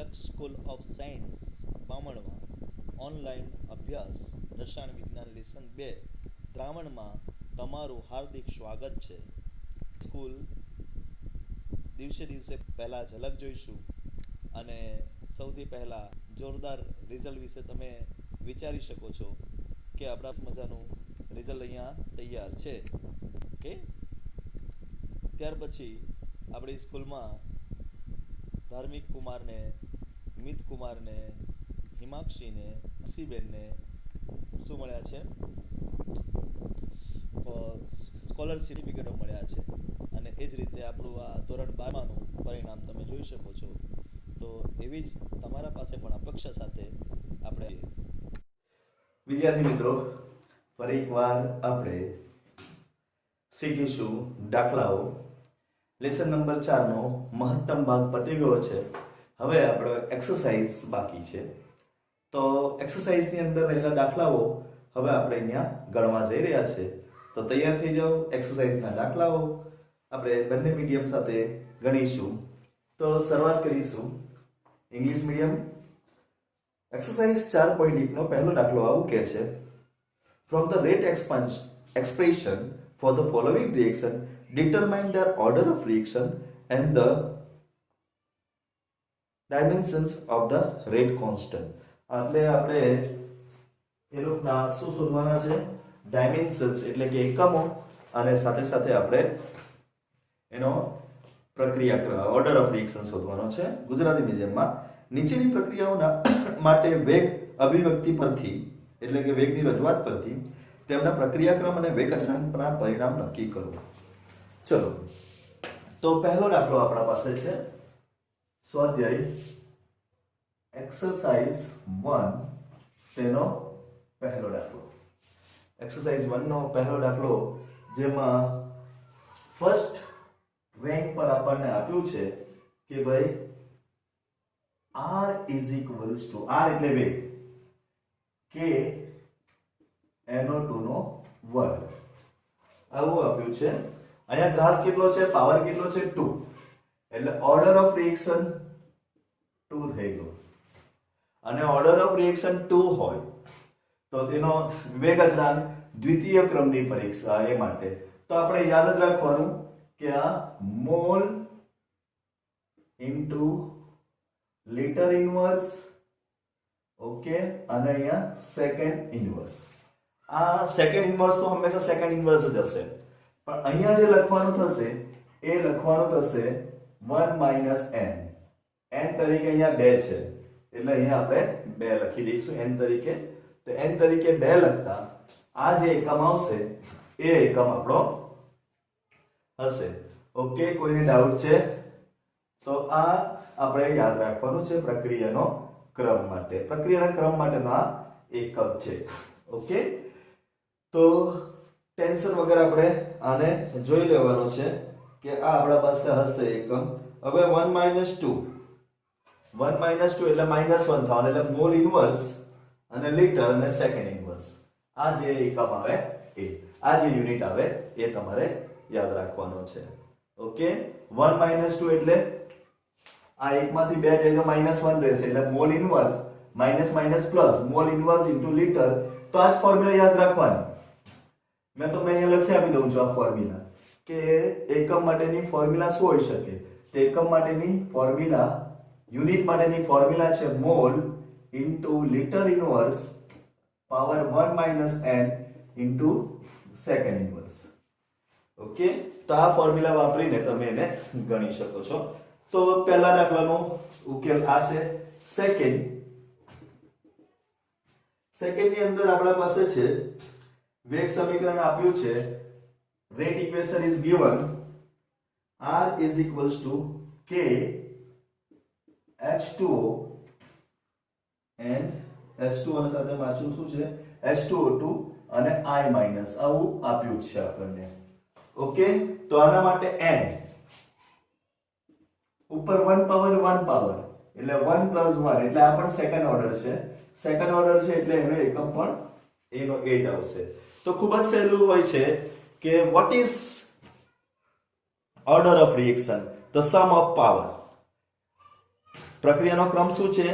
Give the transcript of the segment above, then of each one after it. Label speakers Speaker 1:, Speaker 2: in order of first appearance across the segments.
Speaker 1: Tilak school of science બામણમાં online અભ્યાસ રસાયણ વિજ્ઞાન લેસન 2 દ્રાવણમાં તમારું હાર્દિક સ્વાગત છે. સ્કૂલ દિવસે દિવસે પહેલાં ઝલક જોઈશું અને સૌથી પહેલાં જોરદાર રિઝલ્ટ વિશે તમે વિચારી શકો છો કે આપણા મજાનું રિઝલ્ટ અહીંયા તૈયાર છે. ઓકે, ત્યાર પછી આપણી સ્કૂલમાં ધાર્મિક કુમારને, મિત કુમારને, હિમાક્ષીને, ખુશીબેનને શું મળ્યા છે? સ્કોલરશિપ સર્ટિફિકેટો મળ્યા છે. અને એ જ રીતે આપણું આ ધોરણ 12નું પરિણામ તમે જોઈ શકો છો. તો એવી જ તમારા પાસે પણ અપેક્ષા સાથે આપણે
Speaker 2: વિદ્યાર્થી મિત્રો, ફરી એકવાર આપણે શીખીશું દાખલાઓ. લેસન નંબર 4 નો મહત્તમ ભાગ પતી ગયો છે. હવે આપણો એક્સરસાઇઝ બાકી છે. તો એક્સરસાઇઝની અંદર રહેલા દાખલાઓ હવે આપણે અહીંયા ગણવા જઈ રહ્યા છે. તો તૈયાર થઈ જાઓ. એક્સરસાઇઝના દાખલાઓ આપણે બંને મીડિયમ સાથે ગણીશું. તો શરૂઆત કરીશું ઇંગ્લિશ મીડિયમ. એક્સરસાઇઝ 4.1 નો પહેલો દાખલો આવું કહે છે, from the rate expression for the following reaction determine the order of reaction and the dimensions of the rate constant. એટલે આપણે એ લોકોના શું શોધવાના છે? ડાયમેન્શન્સ એટલે કે એકમો, અને સાથે સાથે આપણે એનો પ્રક્રિયા ઓર્ડર ઓફ રિએક્શન શોધવાનો છે. ગુજરાતી મીડિયમમાં નીચેની પ્રક્રિયાઓના માટે વેગ અભિવ્યક્તિ પરથી એટલે કે વેગની રજૂઆત પરથી તેમના પ્રક્રિયાક્રમ અને વેગ અચળાંકના પરિણામ નક્કી કરો. ચલો, તો પહેલો દાખલો આપણા પાસે છે સ્વાધ્યાય એક્સરસાઇઝ 1 તેનો પહેલો દાખલો. એક્સરસાઇઝ 1 નો પહેલો દાખલો, જેમાં ફર્સ્ટ રેન્ક પર આપણને આપ્યું છે કે ભાઈ r is equals to r એટલે વેગ કે NO2 નો વર્ગ આવું આપ્યું છે. અહીંયા ઘાત કેટલો છે? પાવર કેટલો છે? 2. એટલે ઓર્ડર ઓફ રિએક્શન 2 થઈ ગયો. અને ઓર્ડર ઓફ રિએક્શન 2 હોય તો તેનો વેગ અચળાંક દ્વિતીય ક્રમની પરીક્ષા એ માટે તો આપણે યાદ જ રાખવાનું કે આ mall into litre inverse, okay, અને અહીંયા સેકન્ડ ઇન્વર્સ. આ સેકન્ડ ઇન્વર્સ તો હંમેશા સેકન્ડ ઇન્વર્સ જ હશે, પણ અહીંયા જે લખવાનું થશે એ લખવાનું થશે 1 - n. n તરીકે અહીંયા 2 છે એટલે અહીંયા આપણે 2 લખી દઈશું n તરીકે. તો n તરીકે 2 લખતા આ જે એકમ આવશે એ એકમ આપણો હશે. ઓકે, કોઈને ડાઉટ છે? તો આ આપણે યાદ રાખવાનું છે પ્રક્રિયાનો ક્રમ માટે. પ્રક્રિયાના ક્રમ માટેનો આ એકમ છે. ઓકે, તો ટેન્શન વગર આપણે આને જોઈ લેવાનું છે કે આ આપણા પાસે હશે એકમ. હવે 1 - 2 એટલે -1 થવાનું એટલે મોલ ઇન્વર્સ અને લીટર અને સેકન્ડ ઇન્વર્સ. આ જે એકમ આવે એ આ જે યુનિટ આવે એ તમારે યાદ રાખવાનો છે. ઓકે, 1 - 2 એટલે આ એકમાંથી 2 જાય તો -1 રહેશે એટલે mall inverse minus plus mall inverse into litre. તો આ જ ફોર્મ્યુલા યાદ રાખવાની. મેં તમને અહીંયા લખી આપી દઉં છું આ ફોર્મ્યુલા કે એકમ માટેની ફોર્મ્યુલા શું હોઈ શકે? તો એકમ માટેની ફોર્મ્યુલા, યુનિટ માટેની ફોર્મ્યુલા છે mall into litre inverse power 1 - n into second inverse. Okay, તો આ ફોર્મ્યુલા વાપરીને તમે એને ગણી શકો છો. તો પહેલા દાખલાનો ઉકેલ આ છે. સેકન્ડની અંદર આપણા પાસે છે વેગ સમીકરણ આપ્યું છે. Rate equation is given r is equals to k h2o and h2o ની સાથે પાછું શું છે? h2o2 અને i માઈનસ આવું આપ્યું છે આપણને. ઓકે, તો આના માટે n ઉપર 1 પાવર 1 પાવર એટલે 1 + 1 એટલે આ પણ સેકન્ડ ઓર્ડર છે. સેકન્ડ ઓર્ડર છે એટલે એનો એકમ પણ એનો 8 આવશે. તો ખૂબ જ સહેલું હોય છે કે what is order of reaction? The sum of power. પ્રક્રિયાનો ક્રમ શું છે?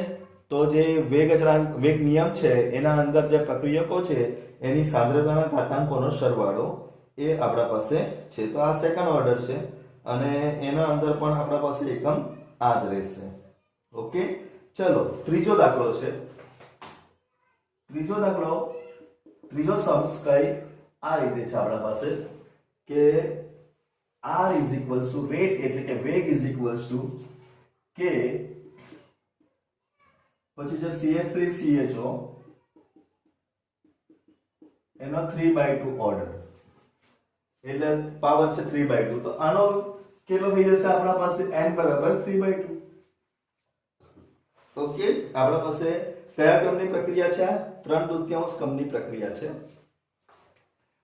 Speaker 2: તો જે વેગ અચળાંક વેગ નિયમ છે એના અંદર જે પ્રક્રિયકો છે એની સાંદ્રતાના ઘાતાંકોનો સરવાળો એ આપણા પાસે છે. તો આ સેકન્ડ ઓર્ડર છે અને એના અંદર પણ આપણા પાસે એકમ આ જ રહેશે. ઓકે, ચલો ત્રીજો દાખલો છે. ત્રીજો સમ્સ કઈ આ રીતે છે આપણા પાસે કે r is equals to rate એટલે કે વેગ ઇઝ ઇક્વલ્સ ટુ k પછી જે CH3CHO એનો 3/2 ઓર્ડર એટલે પાવર છે 3/2. તો આનો કેટલો થઈ જશે આપણા પાસે n બરાબર 3/2. ઓકે, આપણા પાસે કયા ક્રમની પ્રક્રિયા છે? 3/2 ક્રમની પ્રક્રિયા છે.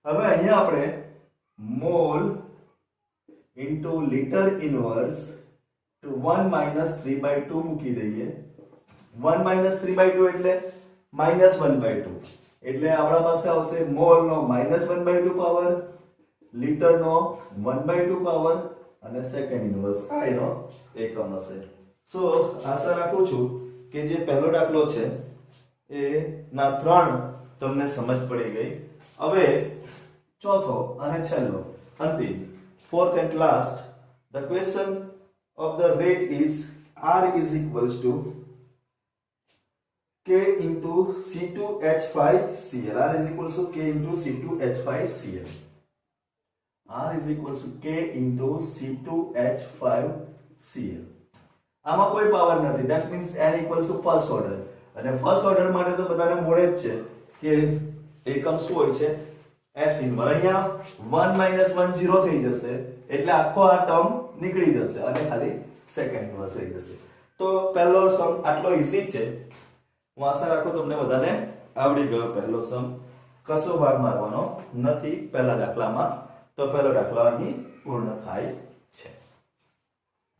Speaker 2: હવે અહીંયા આપણે mole into litre inverse to 1 - 3/2 મૂકી દઈએ. 1 - 3/2 એટલે -1/2 એટલે આપણા પાસે આવશે મોલ નો -1/2 પાવર, લિટર નો 1/2 પાવર અને સેકન્ડ ઇનવર્સ આ એનો એકમ હશે. સો આશા રાખું છું કે જે પહેલો દાખલો છે એ ના 3 તમને સમજ પડી ગઈ. હવે ચોથો અને છેલ્લો અંતિમ fourth and last, the question of the rate is r is equals to k into C2H5Cl. r is equals to k into C2H5Cl. r is equals to k into C2H5Cl. આમાં કોઈ પાવર નથી. that means n equals to first order અને first order માટે તો બધાને મળે જ છે કે એકમ શું હોય છે? s inverse. અહીંયા 1 - 1 0 થઈ જશે એટલે આખો આ ટર્મ નીકળી જશે અને ખાલી સેકન્ડ ઇન્વર્સ થઈ જશે. તો પહેલો સમ આટલો ઈઝી છે. હું આશા રાખું તમને બધાને આવડી ગયો પહેલો સમ. કશો ભાગ મારવાનો નથી પહેલા દાખલામાં. તો પહેલો દાખલો અહીં પૂર્ણ થાય છે.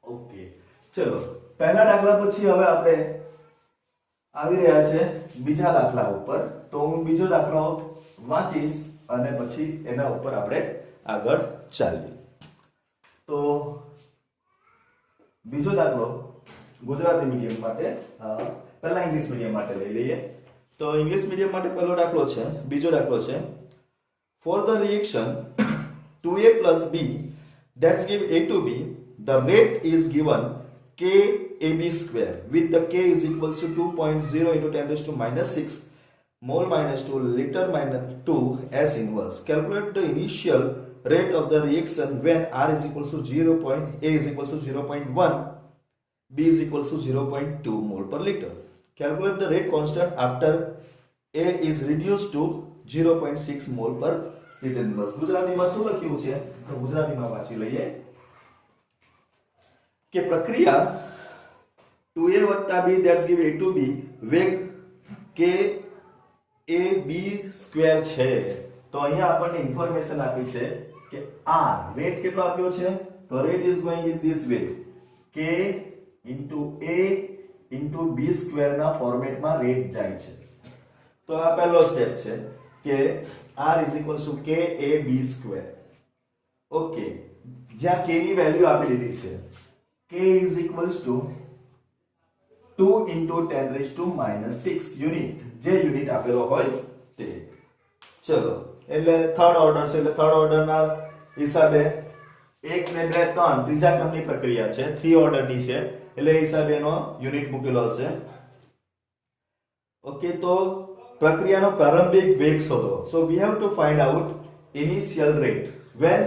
Speaker 2: ઓકે, ચલો પહેલા દાખલા પછી હવે આપણે આવી રહ્યા છે બીજા દાખલા ઉપર. તો હું બીજો દાખલો વાંચીશ અને પછી એના ઉપર આપણે આગળ ચાલીએ. તો બીજો દાખલો ગુજરાતી મીડિયમ માટે, પહેલા ઇંગ્લિશ મીડિયમ માટે લઈ લઈએ. તો ઇંગ્લિશ મીડિયમ માટે પહેલો દાખલો છે, બીજો દાખલો છે. For the reaction 2a plus b that give a to b, the rate is given KAB square with the K is equals to 2.0 into 10 raised to -6 mole -2 liter -2 S inverse. Calculate the initial rate of the reaction when R is equals to 0. A is equals to 0.1, B is equals to 0.2 mole per liter. Calculate the rate constant after A is reduced to 0.6 mole per liter inverse. ગુજરાતીમાં શું લખ્યું છે? તો ગુજરાતીમાં વાંચી લઈએ કે પ્રક્રિયા 2a + b that give a to b વેગ k a b સ્ક્વેર છે. તો અહીંયા આપણને ઇન્ફોર્મેશન આપી છે કે r રેટ કેટલો આપ્યો છે? તો rate is going in this way k * a * b square ના ફોર્મેટમાં રેટ જાય છે. તો આ પહેલો સ્ટેપ છે કે r = k a b square. Okay, જ્યાં k ની વેલ્યુ આપી દીધી છે k is equals to 2 into 10 raised to -6 unit, જે યુનિટ આપેલો હોય તે. ચલો એટલે થર્ડ ઓર્ડર છે એટલે થર્ડ ઓર્ડરના હિસાબે 1 2 3 ત્રીજા ક્રમની પ્રક્રિયા છે, 3 ઓર્ડરની છે એટલે હિસાબે એનો યુનિટ મૂકેલો હશે. ઓકે, તો પ્રક્રિયાનો પ્રારંભિક વેગ શોધો. સો we have to find out initial rate when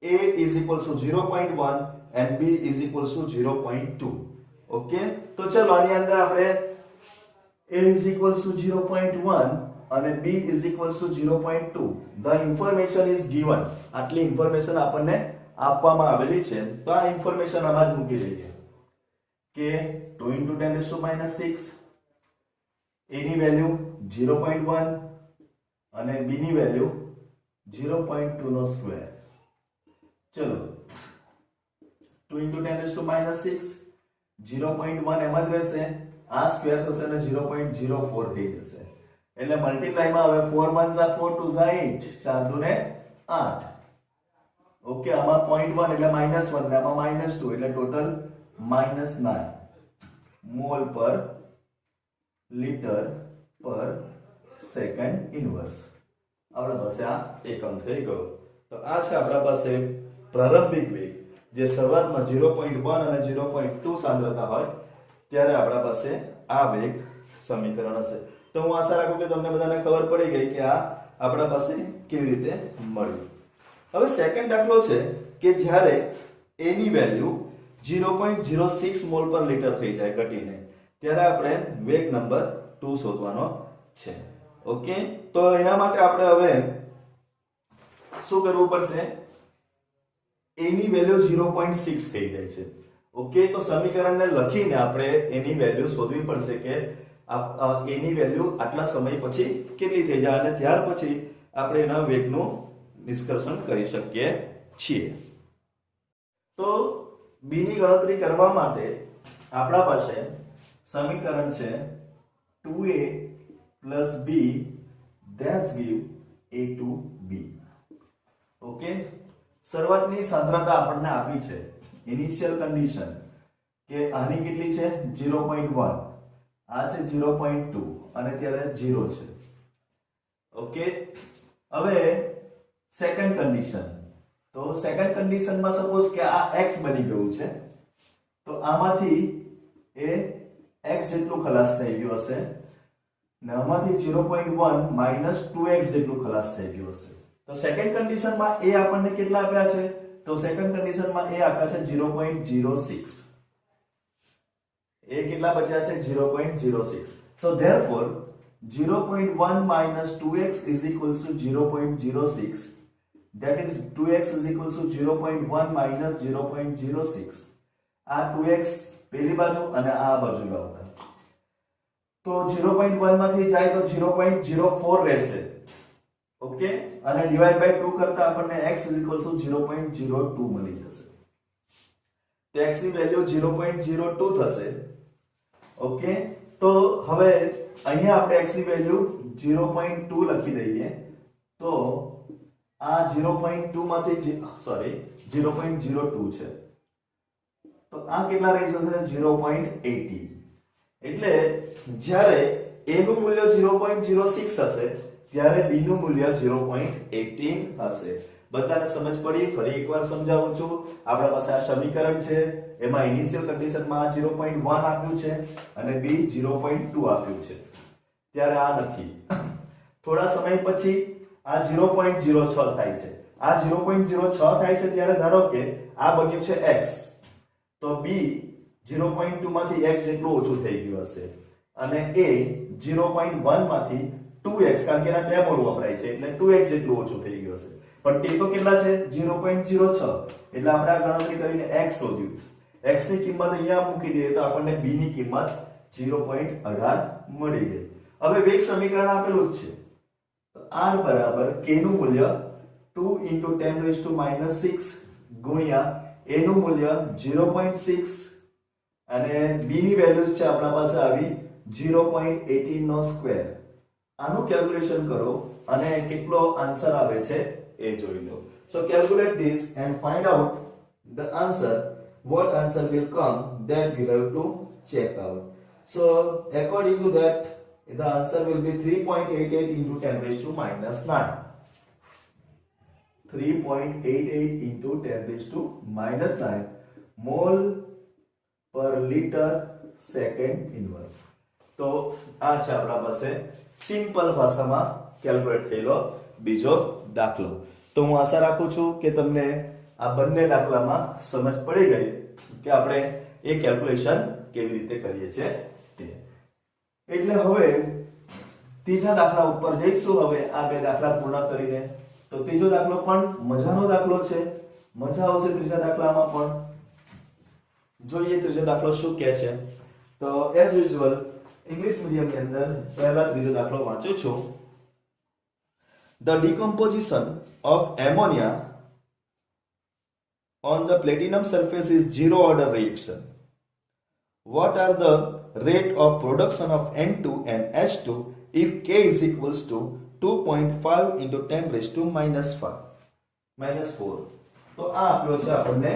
Speaker 2: a is equals to 0.1 and b is equals to 0.2. Okay, તો ચલો આની અંદર આપણે a is equals to 0.1 અને b is equals to 0.2. the information is given. આટલી ઇન્ફોર્મેશન આપણને આપવામાં આવેલી છે તો આ ઇન્ફોર્મેશન આમાં જ મૂકી દઈએ કે 2 into 10 raised to -6, a ની વેલ્યુ 0.1 અને b ની વેલ્યુ 0.2 નો સ્ક્વેર. ચલો 2 into 10 raised to -6, 0.1 એમ જ રહેશે, આ સ્ક્વેર થશે અને 0.04 થઈ જશે એટલે મલ્ટીપ્લાય માં હવે 4 1 4 2 8, 4 2 8. ઓકે, આમાં 0.1 એટલે -1 ને આમાં -2 એટલે ટોટલ -9. મોલ પર લીટર પર સેકન્ડ ઇન્વર્સ. આપણા પાસે આ એકમ થઈ ગયો. તો આ છે આપણા પાસે પ્રારંભિક વેગ, જે શરૂઆતમાં 0.1 અને 0.2 સાંદ્રતા હોય ત્યારે આપણા પાસે આ વેગ સમીકરણ હશે. તો હું આશા રાખું કે તમને બધાને ખબર પડી ગઈ કે આ આપણા પાસે કેવી રીતે મળ્યું. હવે સેકન્ડ દાખલો છે કે જ્યારે a ની વેલ્યુ 0.06 મોલ પર લીટર થઈ જાય ઘટીને, ત્યારે આપણે વેગ નંબર 2 શોધવાનો છે. ઓકે, તો એના માટે આપણે હવે શું કરવું પડશે? a ની વેલ્યુ 0.6 થઈ જાય છે. ઓકે, તો સમીકરણને લખીને આપણે એની વેલ્યુ શોધવી પડશે કે a ની વેલ્યુ આટલા સમય પછી કેટલી થઈ જાય, અને ત્યાર પછી આપણે એના વેગનું નિષ્કર્ષણ કરી શકીએ છીએ. તો b ની ગણતરી કરવા માટે આપણા પાસે સમીકરણ છે 2a plus b that give a to b. Okay, શરૂઆતની સાંદ્રતા આપણને આપી છે, ઇનિશિયલ કન્ડિશન, કે આની કેટલી છે 0.1, આ છે 0.2 અને ત્યારે 0 છે. ઓકે, હવે સેકન્ડ કન્ડિશન. તો સેકન્ડ કન્ડિશનમાં સપોઝ કે આ x બની ગયું છે, તો આમાંથી એ x જેટલું ખલાસ થઈ ગયું હશે ને આમાંથી 0.1 minus 2x જેટલું ખલાસ થઈ ગયું હશે. તો સેકન્ડ કન્ડિશનમાં a આપણને કેટલા આપ્યા છે? તો સેકન્ડ કન્ડિશનમાં a આપ્યા છે 0.06. a કેટલા બચ્યા છે? 0.06. so therefore 0.1 minus 2x is equals to 0.06. that is 2x is equals to 0.1 minus 0.06. આ 2x પેલી બાજુ અને આ બાજુ લાવતા, તો 0.1 માંથી જાય તો 0.04 રહેશે. ઓકે, અને ડિવાઇડ બાય 2 કરતા આપણને x is equals to 0.02 મળી જશે. તો x ની વેલ્યુ 0.02 થશે. ઓકે, તો હવે અહીંયા આપણે x ની વેલ્યુ 0.2 લખી દઈએ, તો આ 0.2 માંથી 0.02 છે, તો આ કેટલા રહી જશે? 0.80. એટલે જ્યારે a નું મૂલ્ય 0.06 હશે ત્યારે b નું મૂલ્ય 0.18 હશે. બધાને સમજ પડી? ફરી એકવાર સમજાવું છું. આપણા પાસે આ સમીકરણ છે, એમાં ઇનિશિયલ કન્ડિશનમાં 0.1 આપ્યું છે અને b 0.2 આપ્યું છે, ત્યારે આ નથી. થોડા સમય પછી આ 0.06 થાય છે. આ 0.06 થાય છે ત્યારે ધારો કે આ બન્યું છે x, તો b 0.2 માંથી x જેટલું ઓછું થઈ ગયું હશે અને a 0.1 માંથી 2x, કારણ કે એના બે મોલ વપરાય છે એટલે 2x જેટલું ઓછું થઈ ગયું હશે. પણ તે તો કેટલા છે? 0.06. એટલે આપણે આ ગણતરી કરીને x શોધ્યું. x ની કિંમત અહીંયા મૂકી દઈએ તો આપણને b ની કિંમત 0.18 મળી ગઈ. હવે વેગ સમીકરણ આપેલું જ છે, r બરાબર k નું મૂલ્ય 2 * 10⁻⁻⁶ ગુણ્યા a નું મૂલ્ય 0.6 અને b ની વેલ્યુઝ છે આપણા પાસે આવી 0.18 નો સ્ક્વેર. આનું કેલ્ક્યુલેશન કરો અને કેટલો આન્સર આવે છે એ જોઈ લો. So calculate this and find out the answer. What answer will come, that we have to check out. So according to that, the answer will be 3.88 into 10⁻⁹. 3.88 into 10⁻⁹ mole per liter second inverse. તો આ છે આપણા પાસે simple ભાષામાં calculate થયેલો બીજો દાખલો. તો હું આશા રાખું છું કે તમને આ બંને દાખલામાં સમજ પડી ગઈ કે આપણે એ કેલ્ક્યુલેશન કેવી રીતે કરીએ છીએ તે. એટલે હવે ત્રીજા દાખલા ઉપર જઈશું. હવે આ બે દાખલા પૂર્ણ કરીને તો ત્રીજો દાખલો પણ મજાનો દાખલો છે, મજા આવશે ત્રીજા દાખલામાં પણ. જોઈએ ત્રીજો દાખલો શું કહે છે. તો એઝ યુઝ્યુઅલ ઇંગ્લિશ મીડિયમ ની અંદર પહેલા ત્રીજો દાખલો વાંચું છું. The decomposition of ammonia on the platinum surface is zero order reaction. What are the rate of production of N2 and H2 if K is equals to 2.5 into 10⁻⁻⁴. તો આ આપ્યો છે આપણને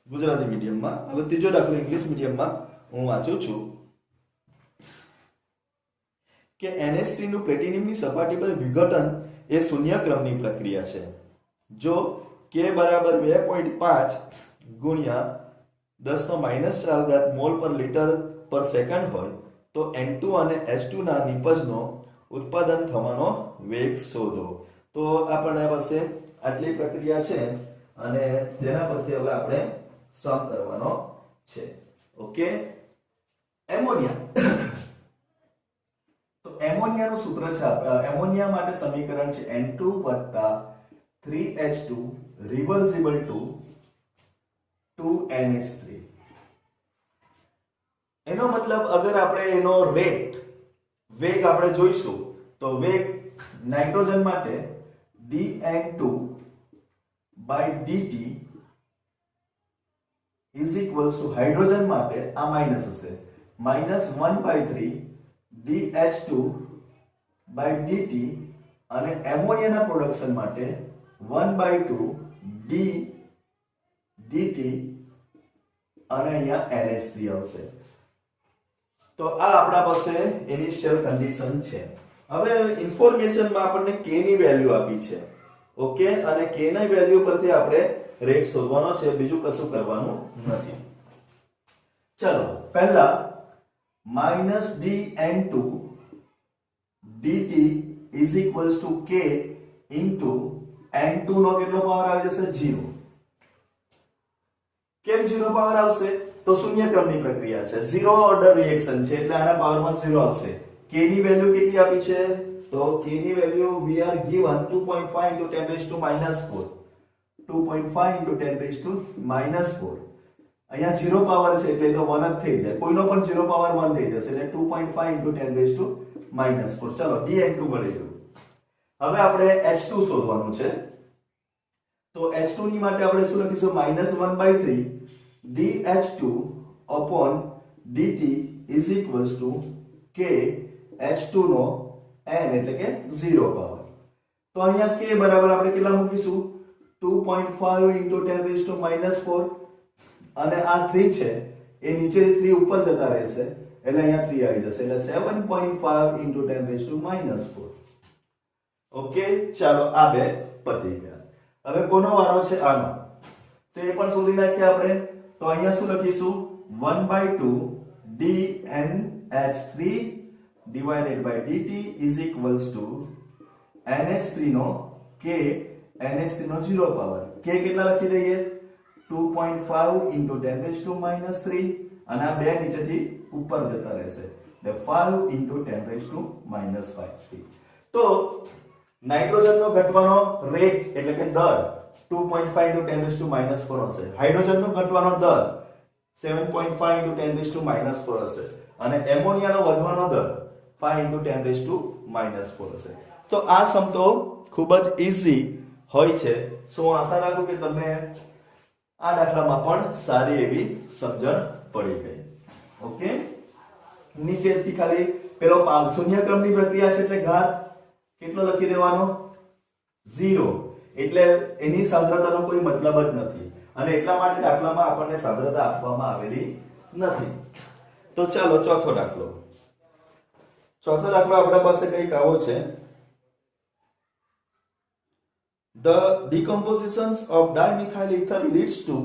Speaker 2: ગુજરાતી મીડિયમમાં. હવે ત્રીજો દાખલો ઇંગ્લિશ મીડિયમમાં હું વાંચું છું કે NH3 નું પ્લેટિનમની સપાટી પર વિઘટન એ શૂન્ય ક્રમની પ્રક્રિયા છે. જો K બરાબર 2.5 ગુણ્યા 10⁻⁴ મોલ પર લિટર પર સેકન્ડ હોય તો N2 અને H2 ના નિપજનો ઉત્પાદન થવાનો વેગ શોધો. તો આપણને પાસે આટલી પ્રક્રિયા છે અને તેના પરથી હવે આપણે સમ કરવાનો છે. Okay, ammonia. તો એમોનિયાનું સૂત્ર છે, એમોનિયા માટે સમીકરણ છે N2 + 3H2 reversible two 2NH3. એનો મતલબ અગર આપણે એનો રેટ વેગ આપણે જોઈશું તો વેગ નાઇટ્રોજન માટે dN2/dt is equals to hydrogen માટે આ માઈનસ હશે -1/3 dH2/dt અને એમોનિયાના પ્રોડક્શન માટે 1/2 dt અને અહીંયા NH3 આવશે. તો આ આપણા પાસે ઇનિશિયલ કન્ડિશન છે. હવે ઇન્ફોર્મેશનમાં આપણને k ની વેલ્યુ આપી છે. ઓકે, અને k ની વેલ્યુ પરથી આપણે રેટ શોધવાનો છે, બીજું કશું કરવાનું નથી. ચલો, પહેલા -dN2 dt is equals to k into N2 નો કેટલો પાવર આવી જશે? 0. કેમ 0 પાવર આવશે? તો શૂન્ય ક્રમની પ્રક્રિયા છે, 0 ઓર્ડર રિએક્શન છે એટલે આના પાવરમાં 0 આવશે. k ની વેલ્યુ કેટલી આપી છે? તો k ની value we are given 2.5 into 10 raised to -4. 2.5 into 10 raised to -4. અહીંયા 0 પાવર છે એટલે તો 1 જ થઈ જાય. કોઈનો પણ 0 પાવર 1 થઈ જશે એટલે 2.5 into 10 raised to -4. ચલો, dN2 મળી ગયું. હવે આપણે H2 શોધવાનું છે. તો H2 ની માટે આપણે શું લખીશું? -1/3 dH2 upon dt is equals to k H2 no n એટલે કે 0 પાવર. તો અહીંયા k બરાબર આપણે કેટલા મૂકીશું? 2.5 into 10 raised to -4 અને આ 3 છે એ નીચે 3 ઉપર જતા રહેશે એટલે અહીંયા 3 આવી જશે એટલે 7.5 into 10 raised to -4. ઓકે, ચાલો આ બે પતી ગયા. હવે કોનો વારો છે? આનો. તો એ પણ શોધી નાખીએ આપણે. તો અહીંયા શું લખીશું? 1/2 dNH3 divided by dt is equals to NH3 નો k, NH3 નો 0 પાવર. k કેટલા લખી દઈએ? 2.5 into 10 raised to -3 અને આ બે નીચેથી ઉપર જતા રહેશે એટલે 5 into 10 raised to -5. તો નાઇટ્રોજનનો ઘટવાનો રેટ એટલે કે દર 2.5 into 10 raised to -4 હશે. હાઇડ્રોજનનો ઘટવાનો દર 7.5 into 10 raised to -4 હશે અને એમોનિયાનો વધવાનો દર 5 into 10 raised to -4 હશે. તો આ સમ તો ખૂબ જ ઈઝી હોય છે. સો હું આશા રાખું કે તમને આ દાખલામાં પણ સારી એવી સમજણ પડી ગઈ. ઓકે, નીચેથી ખાલી પેલો શૂન્ય ક્રમની પ્રક્રિયા છે એટલે ઘાત કેટલો લખી દેવાનો? 0. એટલે એની સાંદ્રતાનો કોઈ મતલબ જ નથી અને એટલા માટે દાખલામાં આપણને સાંદ્રતા આપવામાં આવેલી નથી. તો ચાલો ચોથો દાખલો. ચોથો દાખલો આપણા પાસે કંઈક આવો છે. The decomposition of dimethyl ether leads to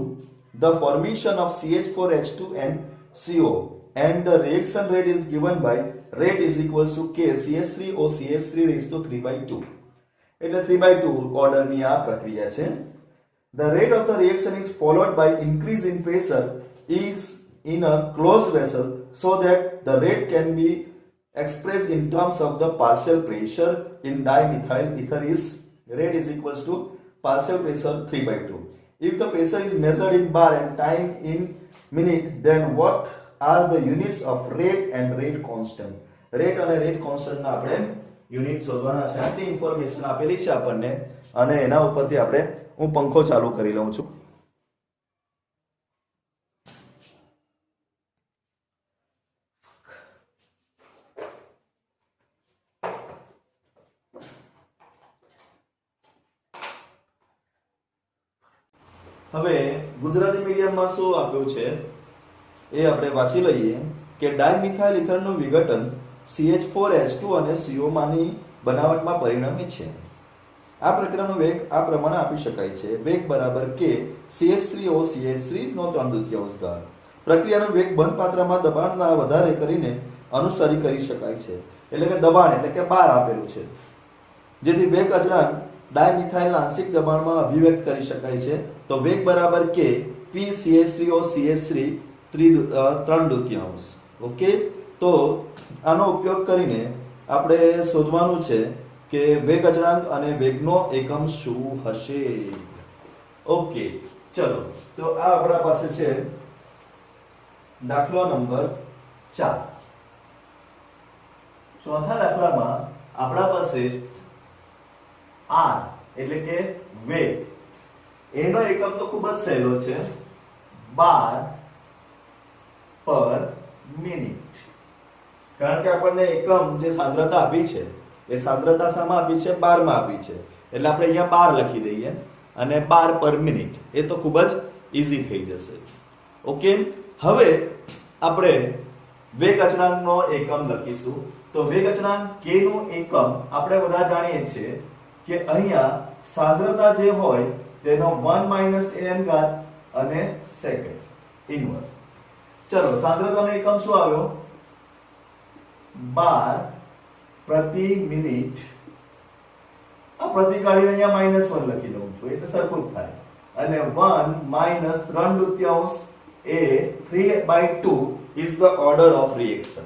Speaker 2: the formation of CH4H2 and CO and the reaction rate is given by rate is equals to K CH3O CH3 raised to 3/2. એટલે 3/2 ઓર્ડરની આ પ્રક્રિયા છે. The rate of the reaction is followed by increase in pressure is in a closed vessel so that the rate can be expressed in terms of the partial pressure in dimethyl ether is rate is equals to partial pressure 3/2. If the pressure is measured in bar and time in minute, then what are the units of rate and rate constant? Rate અને rate constant ના આપણે unit શોધવાના છે. આટલી information આપેલી છે આપણને અને એના ઉપરથી આપણે હું પંખો ચાલુ કરી લઉં છું. હવે ગુજરાતી મીડિયમમાં શું આપ્યું છે એ આપણે વાંચી લઈએ કે ડાયમિથાઇલ ઇથરનું વિઘટન CH4H2 અને CO માંની બનાવટમાં પરિણમે છે. આ પ્રક્રિયાનો વેગ આ પ્રમાણે આપી શકાય છે. વેગ બરાબર કે CH3O CH3 નો 3/4 ઘાત. પ્રક્રિયાનો વેગ બંધ પાત્રમાં દબાણના વધારે કરીને અનુસરી કરી શકાય છે. એટલે કે દબાણ એટલે કે 12 આપેલું છે, જેથી વેગ અચળાંક ડાયમિથાઇલના આંશિક દબાણમાં અભિવ્યક્ત કરી શકાય છે. તો વેગ બરાબર કે P CH3O CH3 3/4. ઓકે, તો આનો ઉપયોગ કરીને આપણે શોધવાનું છે કે વેગ અચળાંક અને વેગનો એકમ શું હશે. ઓકે, ચલો તો આ આપણા પાસે છે દાખલો નંબર 4. ચોથા દાખલામાં આપણા પાસે r એટલે કે વેગ, એનો એકમ તો ખૂબ જ સહેલો છે, બાર પર મિનિટ. કારણ કે આપણને એકમ જે સાંદ્રતા આપી છે એ સાંદ્રતા શામાં આપી છે? 12 માં આપી છે. એટલે આપણે અહીંયા 12 લખી દઈએ અને 12 પર મિનિટ. એ તો ખૂબ જ ઈઝી થઈ જશે. ઓકે, હવે આપણે વેગ અચળાંકનો એકમ લખીશું. તો વેગ અચળાંક k નો એકમ આપણે બધા જાણીએ છીએ કે અહીંયા સાંદ્રતા જે હોય તેનો 1 - an ઘાત અને સેકન્ડ ઇન્વર્સ. ચલો, સાંદ્રતાનો એકમ શું આવ્યો? 12 પ્રતિ મિનિટ. આ પ્રતિ કાઢીને અહીંયા -1 લખી દઉં છું એટલે સરખું જ થાય. અને 1 - 3/4 એ 3/2 is the order of reaction.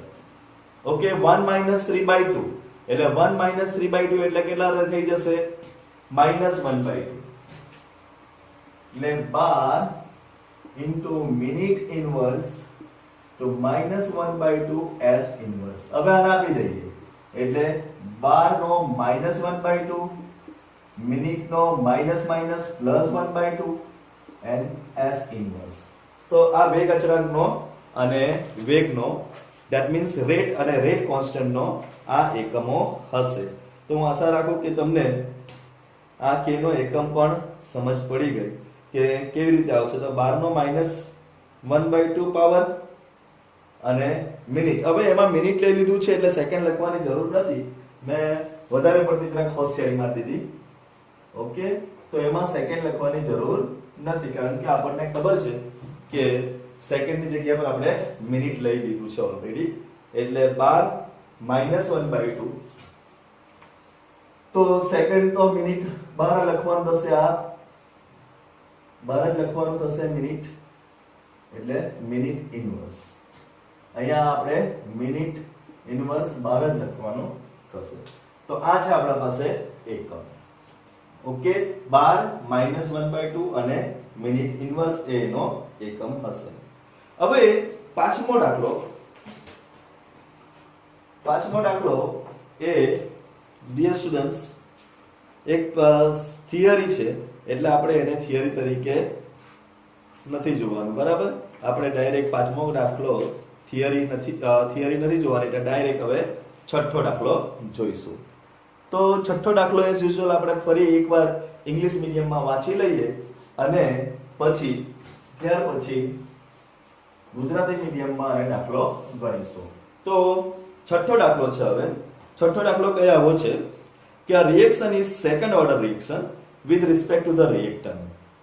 Speaker 2: Okay, 1 - 3/2 એટલે 1 - 3/2 એટલે કેટલા થઈ જશે? -1/2. એટલે 12 into મિનિટ ઇન્વર્સ તો -1/2 s ઇન્વર્સ. હવે આને આપી દઈએ એટલે 12 નો -1/2 મિનિટ નો -1/2 and s ઇન્વર્સ. તો આ વેગ અચળાંકનો અને વેગનો, that means રેટ અને રેટ કોન્સ્ટન્ટનો આ એકમો હશે. તો હું આશા રાખું કે તમને આ k નો એકમ પણ સમજ પડી ગઈ કે કેવી રીતે આવશે. તો 12 નો -1/2 પાવર અને મિનિટ. હવે એમાં મિનિટ લઈ લીધું છે એટલે સેકન્ડ લખવાની જરૂર નથી. મેં વધારે પડતી જરાક હોશિયારી મારી દીધી. ઓકે, તો એમાં સેકન્ડ લખવાની જરૂર નથી કારણ કે આપણને ખબર છે કે સેકન્ડની જગ્યા પર આપણે મિનિટ લઈ લીધું છે ઓલરેડી. એટલે 12 -1/2 તો સેકન્ડ તો મિનિટ 12 લખવાનું થશે, આ 12 જ લખવાનું થશે મિનિટ એટલે મિનિટ ઇન્વર્સ. અહીંયા આપણે મિનિટ ઇન્વર્સ 12 જ લખવાનું થશે. તો આ છે આપણા પાસે એકમ. ઓકે, 12 -1/2 અને મિનિટ ઇન્વર્સ એ નો એકમ હશે. હવે પાંચમો દાખલો એ ડિયર સ્ટુડન્ટ્સ એક થિયરી છે એટલે આપણે એને થિયરી તરીકે નથી જોવાનું, બરાબર? આપણે ડાયરેક્ટ પાંચમો દાખલો થિયરી નથી જોવાની એટલે ડાયરેક્ટ હવે છઠ્ઠો દાખલો જોઈશું. તો છઠ્ઠો દાખલો એઝ યુઝ્યુઅલ આપણે ફરી એકવાર ઇંગ્લિશ મીડિયમમાં વાંચી લઈએ અને ત્યાર પછી ગુજરાતી મીડિયમમાં આને દાખલો ગણીશું. તો છઠ્ઠો દાખલો છે. હવે છઠ્ઠો દાખલો કઈ આવો છે કે a reaction is second order reaction with respect to the reactant.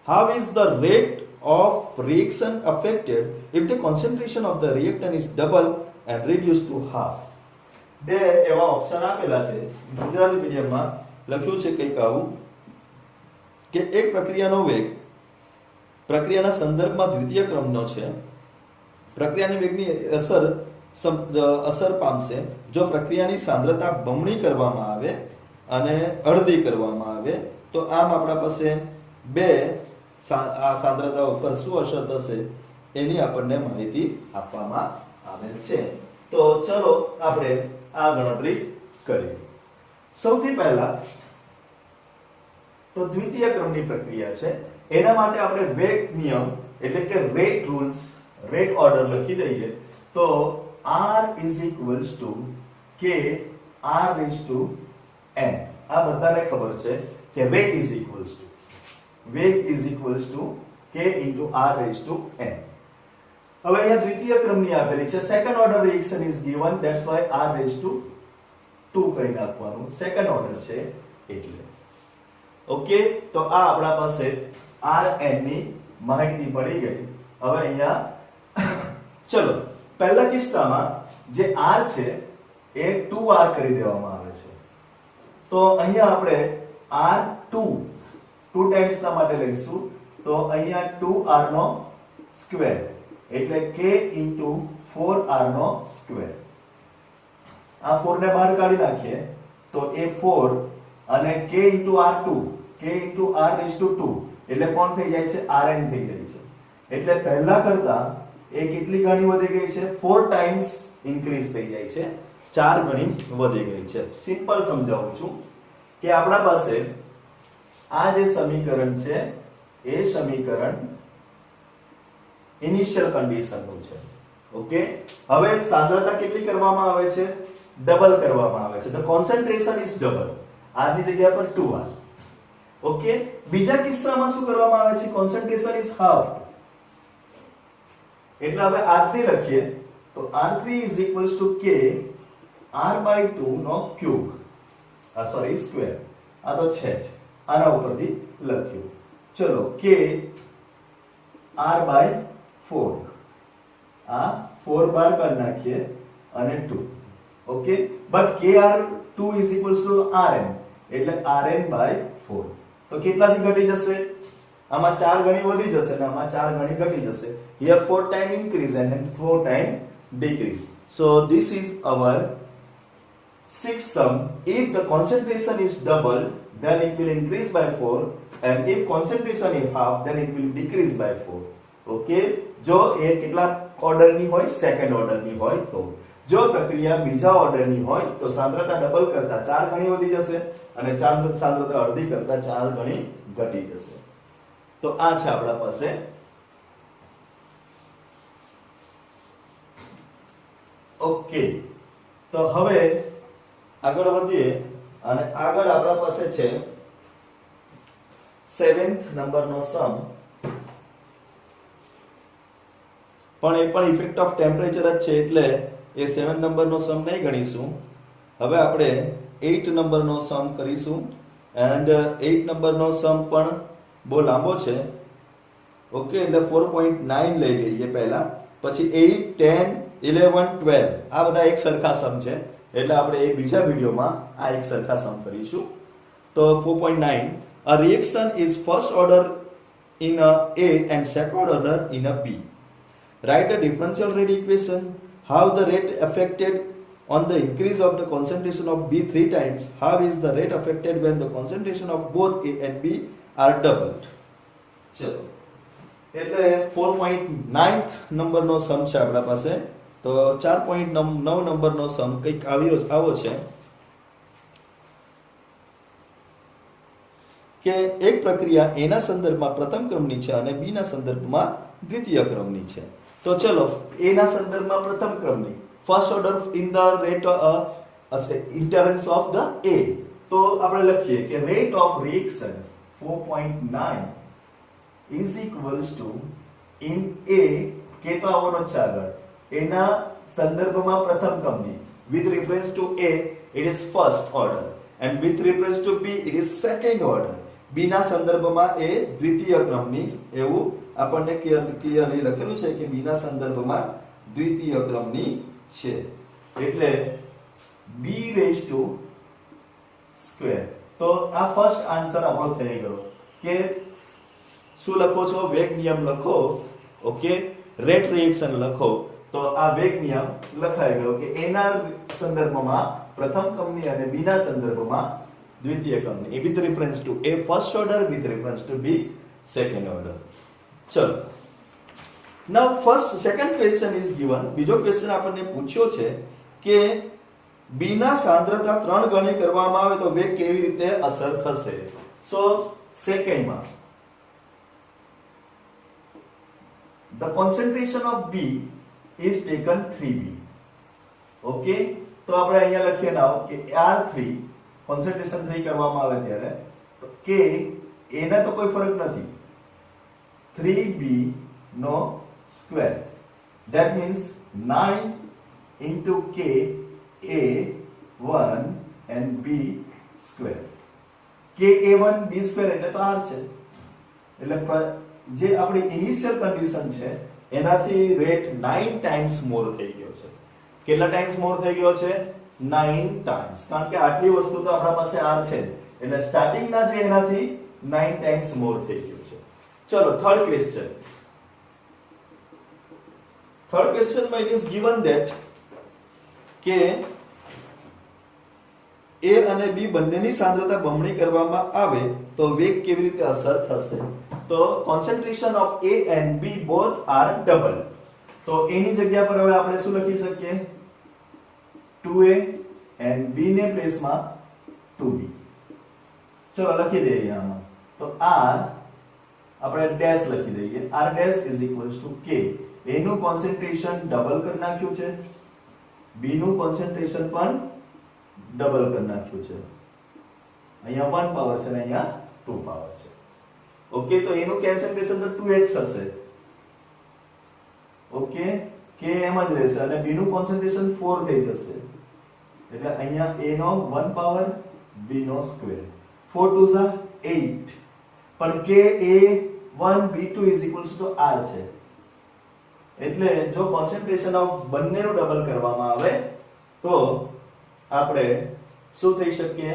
Speaker 2: How is the rate of reaction affected if the concentration of the reactant is double and reduced to half? બે એવા ઓપ્શન આપેલા છે. ગુજરાતી મીડિયમમાં લખ્યું છે કંઈક આવું કે એક પ્રક્રિયાનો વેગ પ્રક્રિયાના સંદર્ભમાં દ્વિતીય ક્રમનો છે. પ્રક્રિયાની વેગની અસર પામશે જો પ્રક્રિયાની સાંદ્રતા બમણી કરવામાં આવે અને અડધી કરવામાં આવે. તો આમ આપણા પાસે બે આ સાંદ્રતા ઉપર શું અસર થશે એની આપણને માહિતી આપવામાં આવેલ છે. તો ચલો આપણે આ ગણતરી કરીએ. સૌથી પહેલા તો દ્વિતીય ક્રમની પ્રક્રિયા છે એના માટે આપણે વેગ નિયમ એટલે કે રેટ રૂલ્સ, રેટ ઓર્ડર લખી દઈએ. તો r k r/n. આ બધાને ખબર છે કે વેગ is equals to k into r raised to n. હવે અહીંયા દ્વિતીય ક્રમની આપેલી છે, second order reaction is given, that's why r raised to 2 કરી નાખવાનું, સેકન્ડ ઓર્ડર છે એટલે. ઓકે, તો આ આપણા પાસે rn ની માહિતી પડી ગઈ. હવે અહીંયા ચલો પહેલા કિસ્સામાં જે r છે એ 2r કરી દેવામાં આવે છે. તો અહીંયા આપણે r2 2 ટાઈમ્સ ના માટે લઈશું, તો અહીંયા 2r નો સ્ક્વેર એટલે k into 4r નો સ્ક્વેર. આ 4 ને બહાર કાઢી નાખીએ તો એ 4 અને k into r2 k into r raised to 2 એટલે કોણ થઈ જાય છે, rn થઈ જાય છે. એટલે પહેલા કરતા એ કેટલી ગણી વધી ગઈ છે, 4 ટાઈમ્સ ઇન્ક્રીઝ થઈ જાય છે, 4 ગણી વધી ગઈ છે. સિમ્પલ સમજાવું છું કે આપણા પાસે આ જે સમીકરણ છે એ સમીકરણ ઇનિશિયલ કન્ડિશન નું છે. ઓકે, હવે સાંદ્રતા કેટલી કરવામાં આવે છે, ડબલ કરવામાં આવે છે. The concentration is double, r ની જગ્યા પર 2r. ઓકે, બીજા કિસ્સામાં શું કરવામાં આવે છે, કોન્સન્ટ્રેશન ઇઝ હાફ. એટલે હવે r3 લખીએ તો r3 is equals to k r/2 નો ક્યુબ, સોરી સ્ક્વેર, આ તો છે જ, આના ઉપરથી લખ્યું. ચલો k r/4, આ 4 બાર કરી નાખીએ અને 2. Okay, but kr2 is equals to rn એટલે rn/4. તો કેટલાથી ઘટી જશે, આમાં 4 ગણી વધી જશે અને આમાં 4 ગણી ઘટી જશે. Here 4 time increase and 4 time decrease. So this is our sixth sum. If the concentration is double, then it will increase by 4, and if concentration is half, then it will decrease by 4. Okay, જો એ કેટલા ઓર્ડરની હોય, second ઓર્ડરની હોય તો. જો પ્રક્રિયા બીજા ઓર્ડરની હોય તો સાંદ્રતા ડબલ કરતા 4 ગણી વધી જશે અને સાંદ્રતા અડધી કરતા 4 ગણી ઘટી જશે. તો આ છે આપણા પાસે. ઓકે, તો હવે આગળ વધીએ અને આગળ આપણા પાસે છે 7th નંબરનો સમ, પણ એ પણ ઇફેક્ટ ઓફ ટેમ્પરેચર જ છે એટલે એ 7 નંબરનો સમ નહીં ગણીશું. હવે આપણે 8 નંબરનો સમ કરીશું એન્ડ 8 નંબરનો સમ પણ બહુ લાંબો છે. ઓકે, એટલે 4.9 લઈ લઈએ પહેલા, પછી 8 10 11 12 આ બધા એક સરખા સમ છે એટલે આપણે એ બીજા વિડિયોમાં આ એક સરખા સમ કરીશું. તો 4.9, a reaction is first order in a A and second order in a B. Write a differential rate equation. How the rate affected on the increase of the concentration of B 3 times. How is the rate affected when the concentration of both A and B are doubled. ચલો, એટલે 4.9th નંબરનો સમ છે આપણા પાસે. તો 4.9 નંબરનો સમ કંઈક આવો છે કે એક પ્રક્રિયા A ના સંદર્ભમાં પ્રથમ ક્રમની છે અને B ના સંદર્ભમાં દ્વિતીય ક્રમની છે. તો ચલો A ના સંદર્ભમાં પ્રથમ ક્રમની, first order in the rate in terms of the A. તો આપણે લખીએ કે rate of reaction 4.9 is equals to in A, કે તો આવવાનો છે આગળ, એના સંદર્ભમાં પ્રથમ ક્રમની, with reference to A it is first order and with reference to B it is second order. B ના સંદર્ભમાં એ દ્વિતીય ક્રમની, એવું આપણને ક્લિયરલી લખેલું છે કે B ના સંદર્ભમાં દ્વિતીય ક્રમની છે. એટલે B raised to square. તો આ ફર્સ્ટ આન્સર આપણો થઈ ગયો કે શું લખો છો, વેગ નિયમ લખો. ઓકે, રેટ રિએક્શન લખો તો આ વેગ નિયમ લખાઈ ગયો કે A ના સંદર્ભમાં પ્રથમ ક્રમની અને B ના સંદર્ભમાં દ્વિતીય ક્રમની, with reference to A first order, with reference to B second order. ચલો, now second question is given. બીજો ક્વેશ્ચન આપણને પૂછ્યો છે કે B ના સાંદ્રતા 3 ગણી કરવામાં આવે તો વેગ કેવી રીતે અસર થશે. સો સેકન્ડમાં the concentration of B is taken 3B. Okay, તો આપણે અહીંયા લખીએ નાવ કે R3 કોન્સન્ટ્રેશન 3 કરવામાં આવે ત્યારે તો કે એને તો કોઈ ફરક નથી, 3b નો square. That means 9 into k a1 and b square. k a1 b square એટલે તો r છે. એટલે જે આપણી ઇનિશિયલ કન્ડિશન છે એનાથી રેટ 9 ટાઈમ્સ મોર થઈ ગયો છે. કેટલા ટાઈમ્સ મોર થઈ ગયો છે? 9 ટાઈમ્સ. કારણ કે આટલી વસ્તુ તો આપણા પાસે r છે એટલે સ્ટાર્ટિંગના છે એનાથી 9 ટાઈમ્સ મોર થઈ ગયો છે. ચલો થર્ડ ક્વેશ્ચન. થર્ડ ક્વેશ્ચનમાં ઇટ ઇઝ given that કે a અને b બંનેની સાંદ્રતા બમણી કરવામાં આવે તો વેગ કેવી રીતે અસર થશે? તો concentration of a and b both are double. તો a ની જગ્યા પર હવે આપણે શું લખી શકીએ? 2a and b ને પ્લેસમાં 2b. ચલો લખી દઈએ આમાં. તો r આપણે ડેશ લખી દઈએ. r dash is equals to k. a નું કોન્સન્ટ્રેશન ડબલ કરી નાખ્યું છે, b નું કોન્સન્ટ્રેશન પણ ડબલ કરી નાખ્યું છે. અહીંયા 1 પાવર છે અને અહીંયા 2 પાવર છે. ઓકે, તો એનું કોન્સન્ટ્રેશન તો 2h થશે. ઓકે, k એમ જ રહેશે અને b નું કોન્સન્ટ્રેશન 4 થઈ જશે. એટલે અહીંયા a નો 1 પાવર b નો સ્ક્વેર. 4 2 ઝા 8. પણ k a1 b2 r છે. એટલે જો કોન્સન્ટ્રેશન ઓફ બંનેનું ડબલ કરવામાં આવે તો આપણે શું થઈ શકીએ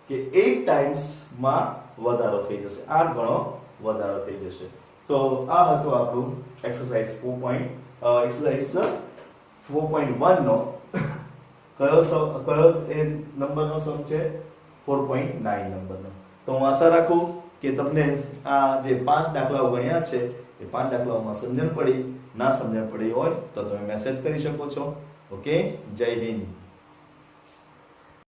Speaker 2: કે 8 ટાઈમ્સ માં વધારો થઈ જશે, 8 ગણો વધારો થઈ જશે. તો આ હતું આપણું એક્સરસાઇઝ 4.1 નો કયો એ નંબરનો સમ છે? 4.9 નંબરનો. તો હું આશા રાખું કે તમને આ જે 5 દાખલાઓ ગણ્યા છે એ 5 દાખલાઓમાં સમજણ પડી. ના સમજણ પડી હોય તો તમે મેસેજ કરી શકો છો. ઓકે, જય હિન્દ.